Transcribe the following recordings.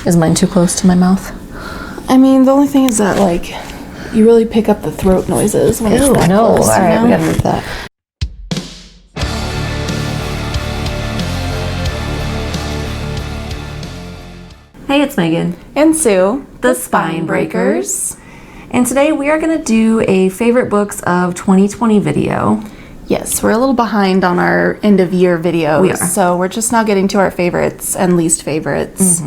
Is mine too close to my mouth? I mean, the only thing is that, like, you really pick up the throat noises when it's that close. All right, we gotta move that. Hey, it's Megan. And Sue, the Spine Breakers. And today we are gonna do a favorite books of 2020 video. Yes, we're a little behind on our end of year videos. We are. So we're just now getting to our favorites and least favorites,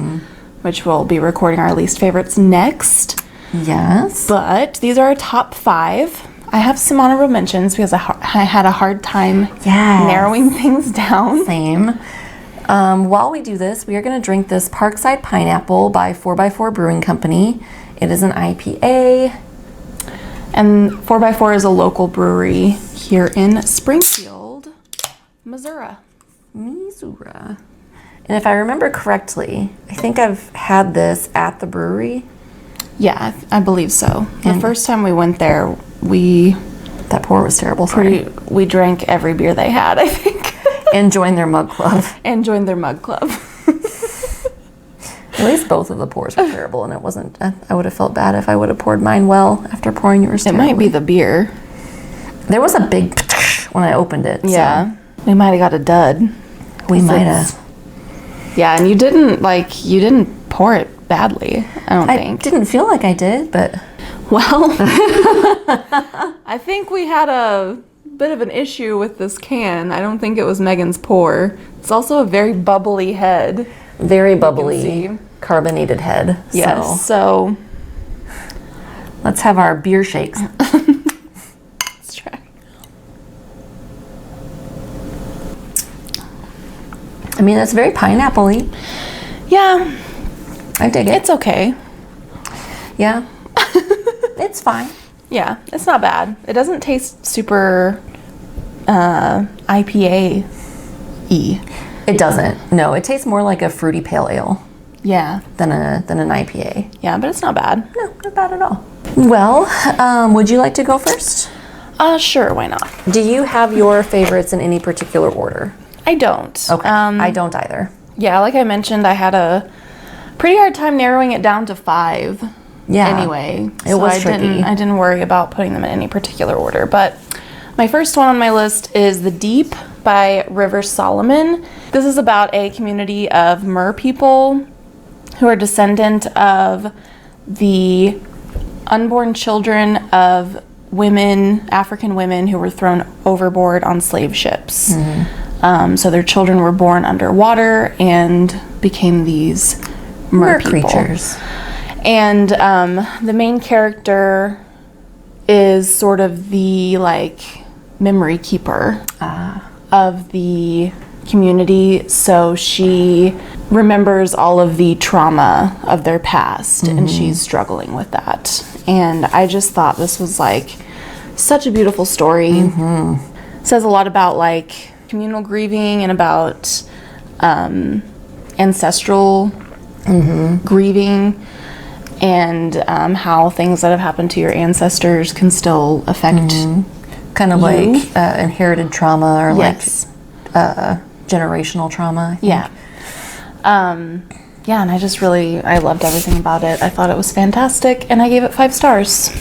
which we'll be recording our least favorites next. Yes. But these are our top 5. I have some honorable mentions because I had a hard time narrowing things down. Same. While we do this, we are going to drink this Parkside Pineapple by 4x4 Brewing Company. It is an IPA. And 4x4 is a local brewery here in Springfield, Missouri. And if I remember correctly, I think I've had this at the brewery. Yeah, I believe so. The first time we went there, that pour was terrible. We drank every beer they had, I think. And joined their mug club. At least both of the pours were terrible, and it wasn't. I would have felt bad if I would have poured mine well after pouring yours. It might be the beer. There was a big when I opened it. Yeah, so. We might have got a dud. We might have. Yeah, and you didn't pour it badly. I didn't feel like I did, but well, I think we had a bit of an issue with this can. I don't think it was Megan's pour. It's also a very bubbly head. Very bubbly, carbonated head. Yes, so let's have our beer shakes. Let's try. I mean, it's very pineapple-y. Yeah. I dig it. It's okay. Yeah. It's fine. Yeah, it's not bad. It doesn't taste super IPA-y. It doesn't. No, it tastes more like a fruity pale ale. Yeah. Than an IPA. Yeah, but it's not bad. No, not bad at all. Well, would you like to go first? Sure, why not? Do you have your favorites in any particular order? I don't. Okay, I don't either. Yeah, like I mentioned, I had a pretty hard time narrowing it down to 5. Yeah. Anyway. It was tricky. I didn't worry about putting them in any particular order, but my first one on my list is The Deep by River Solomon. This is about a community of mer people who are descendant of the unborn children of African women who were thrown overboard on slave ships. So their children were born underwater and became these mer creatures. And the main character is sort of the memory keeper of the community, so she remembers all of the trauma of their past, and she's struggling with that. And I just thought this was such a beautiful story. Says a lot about communal grieving and about ancestral grieving, and how things that have happened to your ancestors can still affect kind of inherited trauma or generational trauma, I think. And I loved everything about it. I thought it was fantastic, and I gave it 5 stars.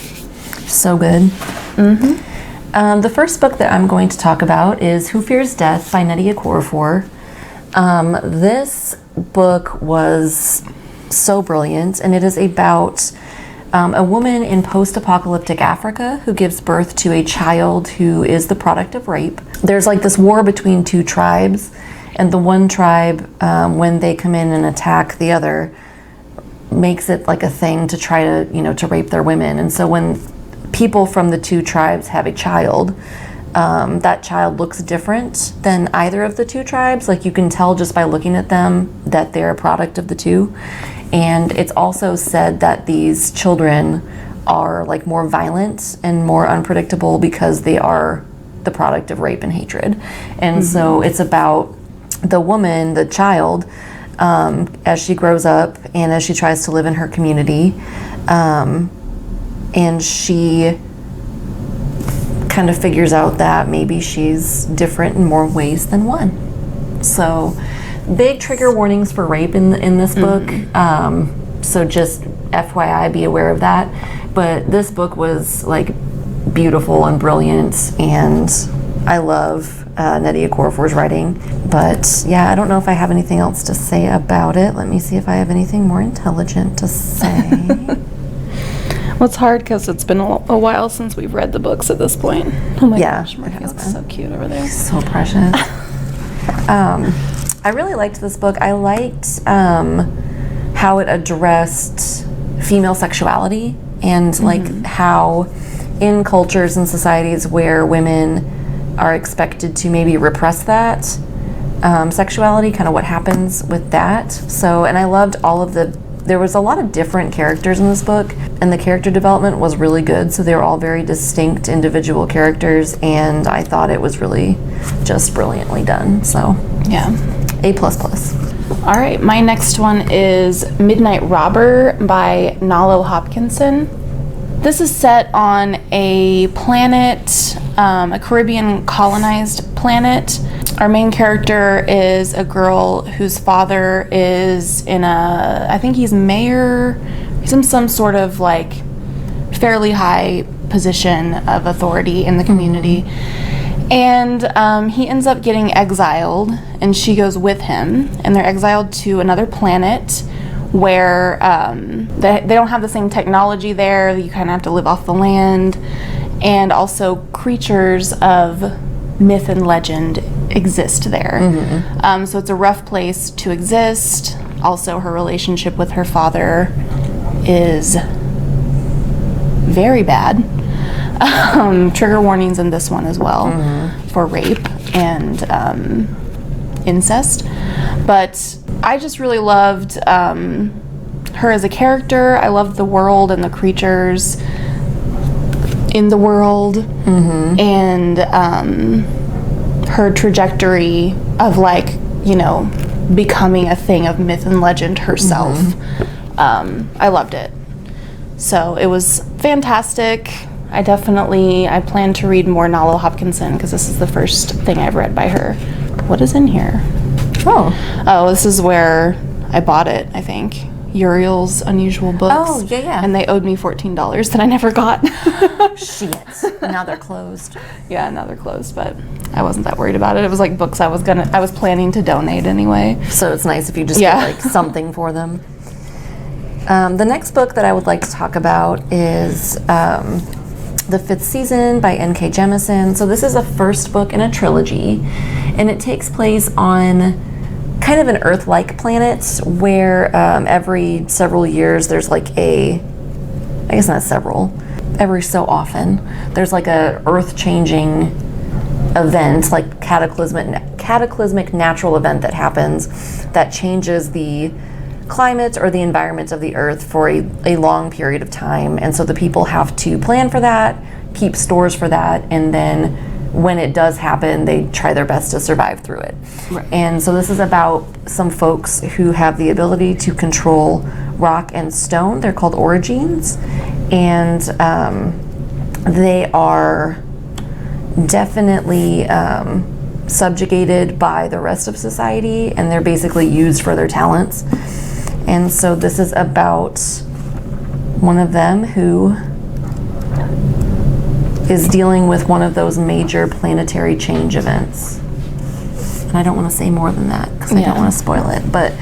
So good. The first book that I'm going to talk about is Who Fears Death by Nnedi Okorafor. This book was so brilliant, and it is about a woman in post-apocalyptic Africa who gives birth to a child who is the product of rape. There's this war between 2 tribes, and the one tribe, when they come in and attack the other, makes it a thing to try to, to rape their women. And so when people from the 2 tribes have a child, that child looks different than either of the 2 tribes. You can tell just by looking at them that they're a product of the 2. And it's also said that these children are more violent and more unpredictable because they are the product of rape and hatred. And so it's about the woman, the child, as she grows up and as she tries to live in her community, and she kind of figures out that maybe she's different in more ways than one. So Big trigger warnings for rape in this book. So just FYI, be aware of that. But this book was like beautiful and brilliant, and I love Nnedi Okorafor's writing. But yeah, I don't know if I have anything else to say about it. Let me see if I have anything more intelligent to say. Well, it's hard because it's been a while since we've read the books at this point. Oh my gosh, Murphy looks so cute over there. So precious. I really liked this book. I liked how it addressed female sexuality and like how in cultures and societies where women are expected to maybe repress that sexuality, kind of what happens with that. So, and I loved there was a lot of different characters in this book, and the character development was really good. So they were all very distinct individual characters, and I thought it was really just brilliantly done. So yeah, A++. All right, my next one is Midnight Robber by Nalo Hopkinson. This is set on a planet, a Caribbean colonized planet. Our main character is a girl whose father is I think he's mayor, he's in some sort of like fairly high position of authority in the community. And he ends up getting exiled, and she goes with him, and they're exiled to another planet where they don't have the same technology there. You kind of have to live off the land, and also creatures of myth and legend exist there. So it's a rough place to exist. Also, her relationship with her father is very bad. Trigger warnings in this one as well for rape and incest. But I just really loved her as a character. I loved the world and the creatures in the world, and her trajectory of like, you know, becoming a thing of myth and legend herself. I loved it. So it was fantastic. I plan to read more Nalo Hopkinson because this is the first thing I've read by her. What is in here? Oh, this is where I bought it, I think. Uriel's Unusual Books. Oh, yeah. And they owed me $14 that I never got. Shit. Now they're closed. Yeah, now they're closed, but I wasn't that worried about it. It was like books I was planning to donate anyway. So it's nice if you just get like something for them. The next book that I would like to talk about is The Fifth Season by N.K. Jemisin. So this is the first book in a trilogy, and it takes place on kind of an Earth-like planet where every several years there's like every so often, there's like a earth-changing event, like cataclysmic natural event that happens that changes the climate or the environment of the earth for a long period of time. And so the people have to plan for that, keep stores for that, and then when it does happen, they try their best to survive through it. Right. And so this is about some folks who have the ability to control rock and stone. They're called Origines, and they are definitely subjugated by the rest of society, and they're basically used for their talents. And so this is about one of them who is dealing with one of those major planetary change events. And I don't want to say more than that because I don't want to spoil it. But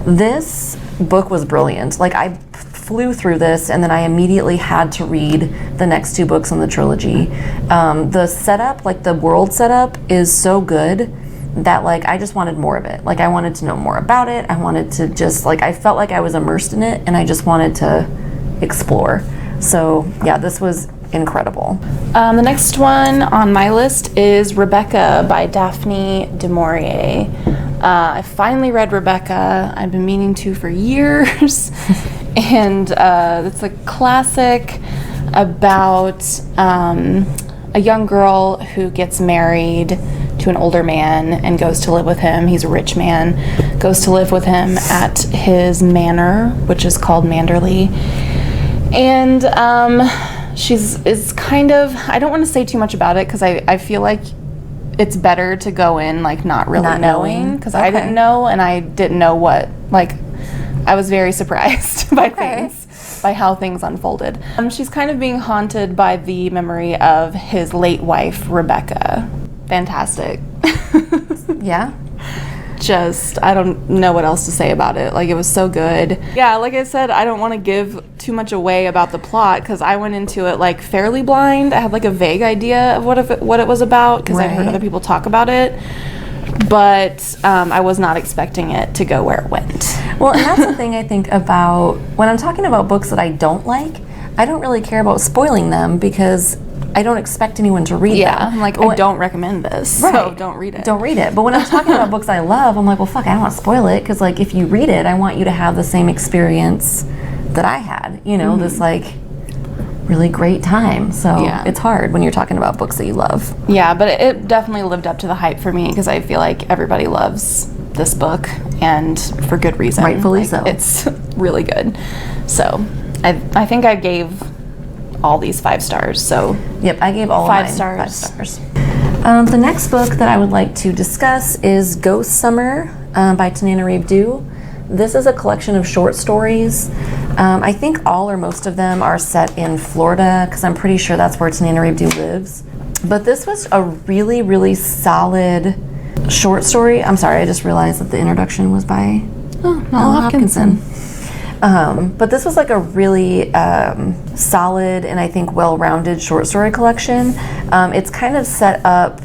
this book was brilliant. Like, I flew through this, and then I immediately had to read the next two books in the trilogy. The setup, like the world setup, is so good that like I just wanted more of it. Like, I wanted to know more about it. I wanted to just like, I felt like I was immersed in it, and I just wanted to explore. So yeah, this was incredible. The next one on my list is Rebecca by Daphne du Maurier. I finally read Rebecca. I've been meaning to for years. And it's a classic about a young girl who gets married to an older man and goes to live with him. He's a rich man. Goes to live with him at his manor, which is called Manderley. And is kind of, I don't want to say too much about it because I feel like it's better to go in like not really knowing, because I didn't know, and I didn't know what, like, I was very surprised by how things unfolded. She's kind of being haunted by the memory of his late wife, Rebecca. Fantastic. Yeah. Just, I don't know what else to say about it. Like, it was so good. Yeah, like I said, I don't want to give too much away about the plot, because I went into it like fairly blind. I had like a vague idea of what it was about, because I heard other people talk about it, but I was not expecting it to go where it went. Well, and that's the thing I think about when I'm talking about books that I don't like. I don't really care about spoiling them, because I don't expect anyone to read them. Yeah, I'm like, I don't recommend this, so don't read it. Don't read it. But when I'm talking about books I love, I'm like, well, fuck, I don't want to spoil it, because, like, if you read it, I want you to have the same experience that I had, you know, this, like, really great time. So it's hard when you're talking about books that you love. Yeah, but it definitely lived up to the hype for me, because I feel like everybody loves this book, and for good reason. Rightfully so. It's really good. So I think I gave all these 5 stars. So yep, I gave all 5 stars. 5 stars. The next book that I would like to discuss is Ghost Summer by Tananarive. This is a collection of short stories. I think all or most of them are set in Florida, because I'm pretty sure that's where Tananarive lives. But this was a really, really solid short story. I'm sorry, I just realized that the introduction was by Nalo Hopkinson. But this was like a really solid and I think well-rounded short story collection. It's kind of set up,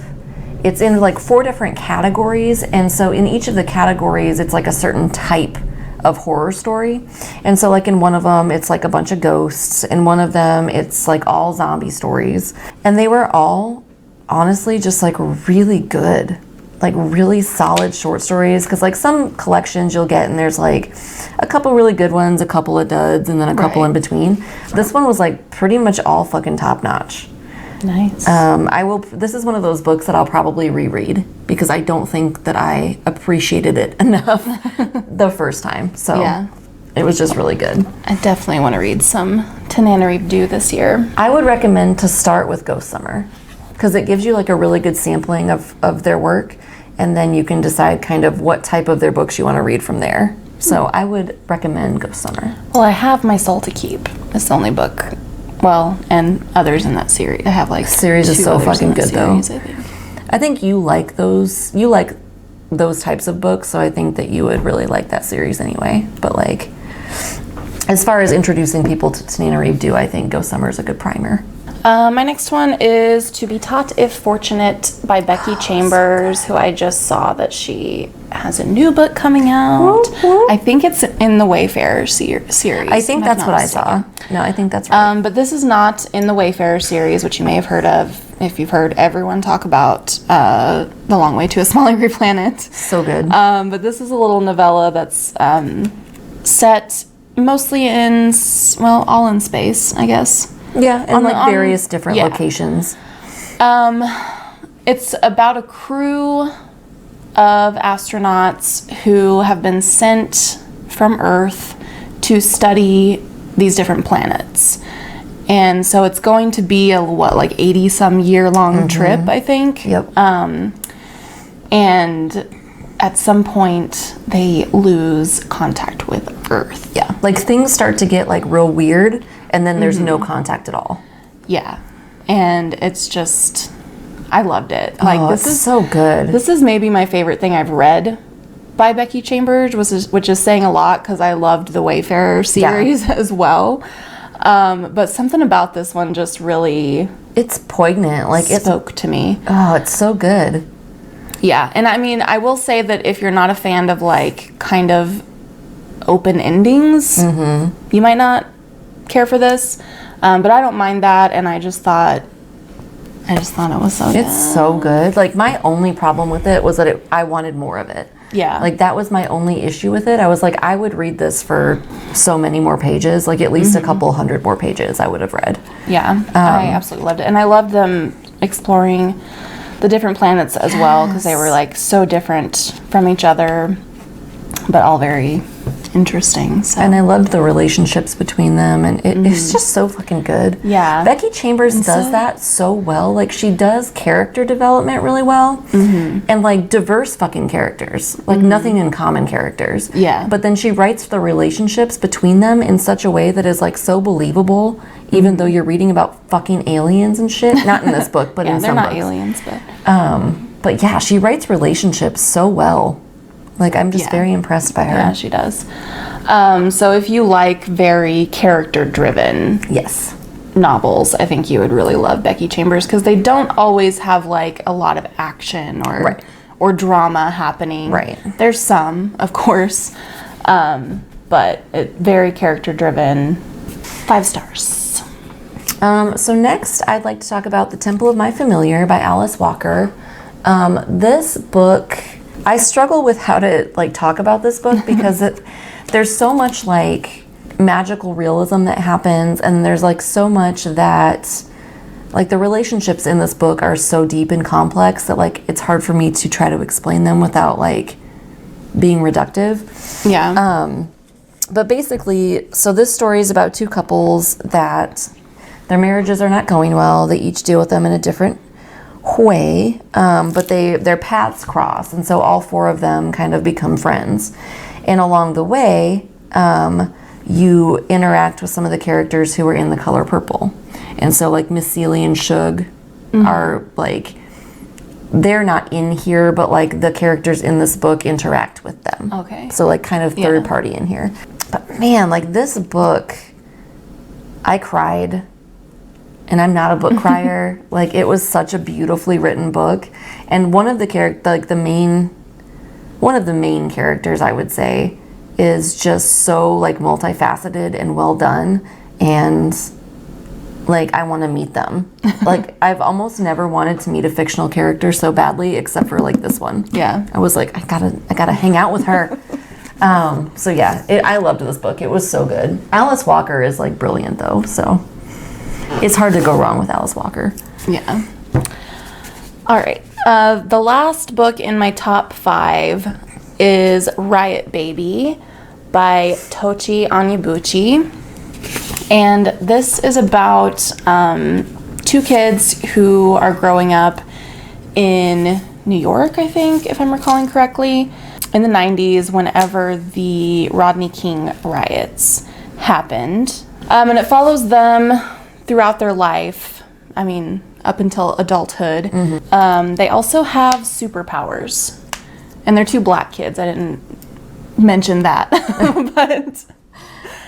it's in like 4 different categories, and so in each of the categories it's like a certain type of horror story. And so like in one of them it's like a bunch of ghosts, in one of them it's like all zombie stories, and they were all honestly just like really good, like really solid short stories. Because like some collections you'll get and there's like a couple really good ones, a couple of duds, and then a couple in between. This one was like pretty much all fucking top notch. Nice. This is one of those books that I'll probably reread, because I don't think that I appreciated it enough the first time. So yeah, it was just really good. I definitely want to read some Tananarive this year. I would recommend to start with Ghost Summer, because it gives you like a really good sampling of their work, and then you can decide kind of what type of their books you want to read from there. So I would recommend Ghost Summer. Well, I have My Soul to Keep. It's the only book. Well, and others in that series. I have like series is so fucking good though. I think you like those. You like those types of books, so I think that you would really like that series anyway. But like, as far as introducing people to Tananarive, I think Ghost Summer is a good primer. My next one is To Be Taught If Fortunate by Becky Chambers, who I just saw that she has a new book coming out. I think it's in the Wayfarer series. I think that's what I saw. No, I think that's right. But this is not in the Wayfarer series, which you may have heard of if you've heard everyone talk about The Long Way to a Small Angry Planet. So good. But this is a little novella that's set mostly in, well, all in space, I guess. Yeah, and like various different locations. It's about a crew of astronauts who have been sent from Earth to study these different planets. And so it's going to be a, like 80-some year long trip, I think. Yep. And at some point they lose contact with Earth. Yeah, like things start to get like real weird, and then there's no contact at all. Yeah, and it's just, I loved it. Like, this is so good. This is maybe my favorite thing I've read by Becky Chambers, which is saying a lot, because I loved the Wayfarer series as well. But something about this one just really, it's poignant. Like, it spoke to me. Oh, it's so good. Yeah, and I mean, I will say that if you're not a fan of like kind of open endings, you might not care for this, but I don't mind that, and I just thought it was so good. It's so good. Like, my only problem with it was that I wanted more of it. Yeah. Like, that was my only issue with it. I was like, I would read this for so many more pages, like at least a couple hundred more pages I would have read. Yeah, I absolutely loved it, and I loved them exploring the different planets as well, because they were like so different from each other, but all very interesting. So. And I loved the relationships between them, and it's just so fucking good. Yeah. Becky Chambers does that so well. Like, she does character development really well, and like diverse fucking characters, like nothing in common characters. Yeah. But then she writes the relationships between them in such a way that is like so believable, even though you're reading about fucking aliens and shit. Not in this book, but in some books. they're not aliens, but. But yeah, she writes relationships so well. Like, I'm just very impressed by her. Yeah, she does. So if you like very character-driven novels, I think you would really love Becky Chambers, because they don't always have like a lot of action or drama happening. Right. There's some, of course, but very character-driven. 5 stars. So next, I'd like to talk about The Temple of My Familiar by Alice Walker. This book, I struggle with how to like talk about this book because there's so much like magical realism that happens, and there's like so much that like the relationships in this book are so deep and complex that like it's hard for me to try to explain them without like being reductive. Yeah. But basically, so this story is about 2 couples that their marriages are not going well. They each deal with them in a different way, but their paths cross, and so all 4 of them kind of become friends. And along the way, you interact with some of the characters who are in The Color Purple. And so like Miss Celie and Shug are like, they're not in here, but like the characters in this book interact with them. Okay. So like kind of third party in here. But man, like this book, I cried. And I'm not a book crier. Like, it was such a beautifully written book. And one of the main characters, I would say, is just so like multifaceted and well done. And like, I want to meet them. Like, I've almost never wanted to meet a fictional character so badly, except for like this one. Yeah. I was like, I gotta hang out with her. So yeah, I loved this book. It was so good. Alice Walker is like brilliant though, so it's hard to go wrong with Alice Walker. Yeah. All right. The last book in my top 5 is Riot Baby by Tochi Onyebuchi. And this is about 2 kids who are growing up in New York, I think, if I'm recalling correctly, in the 90s, whenever the Rodney King riots happened. And it follows them throughout their life, I mean, up until adulthood. They also have superpowers. And they're 2 black kids. I didn't mention that.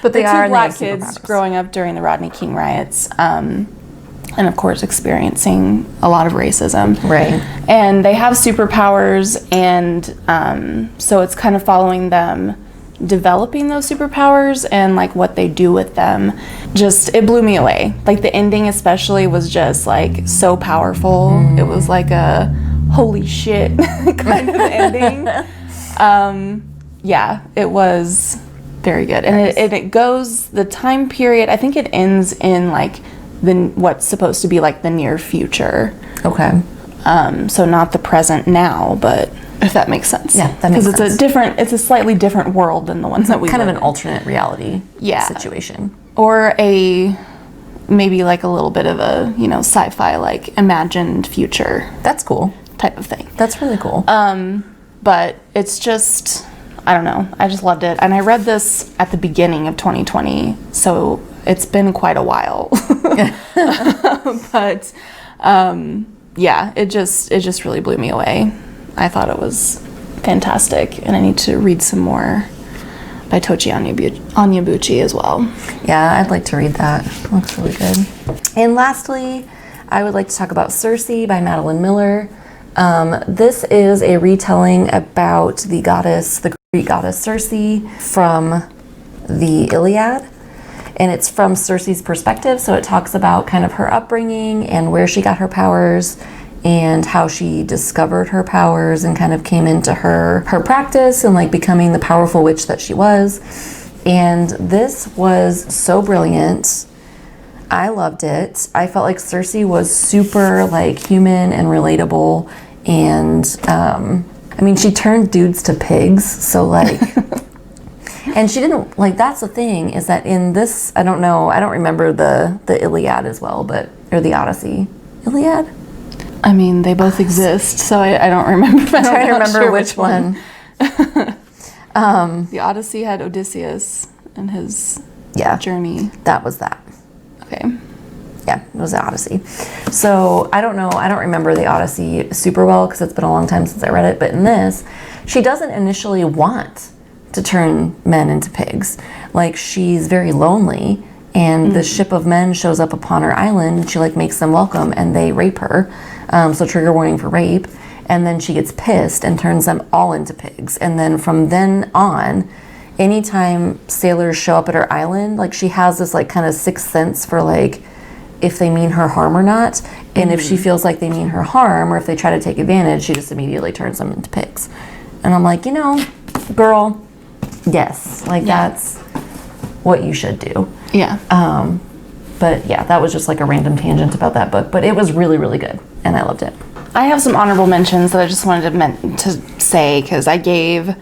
but they are 2 black kids growing up during the Rodney King riots. And of course experiencing a lot of racism. Right. And they have superpowers, and so it's kind of following them developing those superpowers and like what they do with them. Just, it blew me away. Like the ending especially was just like so powerful. It was like a holy shit kind of ending. Yeah, it was very good. And it goes, the time period, I think it ends in like what's supposed to be like the near future. Okay. So not the present now, but if that makes sense. Yeah, that makes sense. Because it's a slightly different world than the ones that we kind of live an in. alternate reality situation. Or maybe like a little bit of a, sci-fi, like imagined future. That's cool. Type of thing. That's really cool. But it's just, I don't know. I just loved it. And I read this at the beginning of 2020, so it's been quite a while. But yeah, it just really blew me away. I thought it was fantastic, and I need to read some more by Tochi Onyebuchi as well. Yeah, I'd like to read that. It looks really good. And lastly, I would like to talk about Circe by Madeline Miller. This is a retelling about the Greek goddess Circe from the Iliad. And it's from Circe's perspective, so it talks about kind of her upbringing and where she got her powers and how she discovered her powers and kind of came into her practice and like becoming the powerful witch that she was. And this was so brilliant. I loved it. I felt like Circe was super like human and relatable, and I mean, she turned dudes to pigs, so like And she didn't, like, that's the thing, is that in this, I don't know, I don't remember the Iliad as well, but, or the Odyssey. Iliad? I mean, they both exist, so I don't remember. I'm trying to remember which one. The Odyssey had Odysseus and his journey. That was that. Okay. Yeah, it was the Odyssey. So I don't know, I don't remember the Odyssey super well because it's been a long time since I read it, but in this, she doesn't initially want to turn men into pigs. Like, she's very lonely, and the ship of men shows up upon her island, and she like makes them welcome, and they rape her. So trigger warning for rape. And then she gets pissed and turns them all into pigs. And then from then on, anytime sailors show up at her island, like, she has this like kind of sixth sense for like if they mean her harm or not. And if she feels like they mean her harm, or if they try to take advantage, she just immediately turns them into pigs. And I'm like, you know, girl, yes, like that's what you should do. Yeah. But yeah, that was just like a random tangent about that book, but it was really, really good, and I loved it. I have some honorable mentions that I just wanted to say, because I gave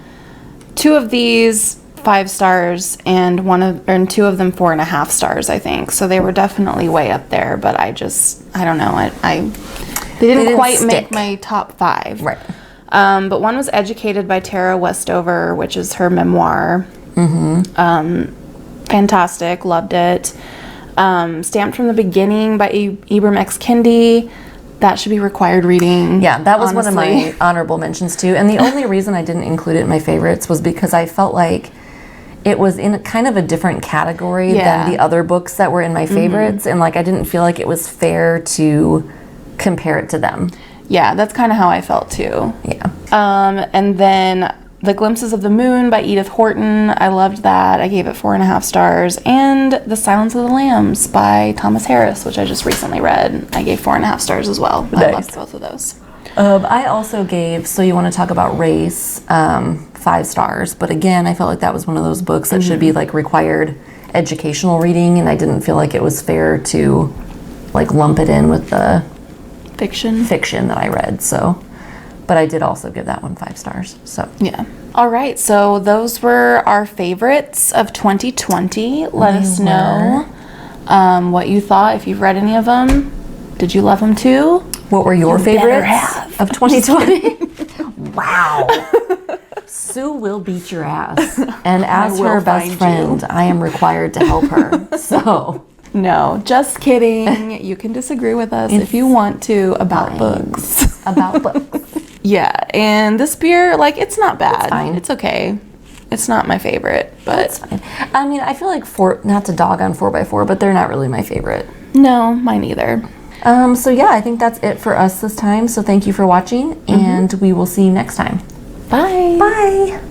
2 of these 5 stars and 2 of them 4.5 stars, I think. So they were definitely way up there, but I don't know. They didn't quite make my top 5. Right. But one was Educated by Tara Westover, which is her memoir. Fantastic, loved it. Stamped from the Beginning by Ibram X. Kendi. That should be required reading. Yeah, that was honestly. one of my honorable mentions too. And the only reason I didn't include it in my favorites was because I felt like it was in kind of a different category than the other books that were in my favorites. And like, I didn't feel like it was fair to compare it to them. Yeah, that's kind of how I felt too. Yeah. And then The Glimpses of the Moon by Edith Horton. I loved that. I gave it 4.5 stars. And The Silence of the Lambs by Thomas Harris, which I just recently read. I gave 4.5 stars as well. Nice. I loved both of those. I also gave So You Want to Talk About Race 5 stars. But again, I felt like that was one of those books that should be like required educational reading. And I didn't feel like it was fair to like lump it in with the fiction that I read. So... But I did also give that one 5 stars. So yeah. All right. So those were our favorites of 2020. Let us know what you thought. If you've read any of them, did you love them too? What were your favorites of 2020? Wow. Sue will beat your ass. And as her best friend, I am required to help her. So... No, just kidding. You can disagree with us if you want to about books. About books. Yeah, and this beer, like, it's not bad. It's fine. It's okay. It's not my favorite, but... It's fine. I mean, I feel like, not to dog on 4x4, but they're not really my favorite. No, mine either. So yeah, I think that's it for us this time. So thank you for watching, and we will see you next time. Bye. Bye.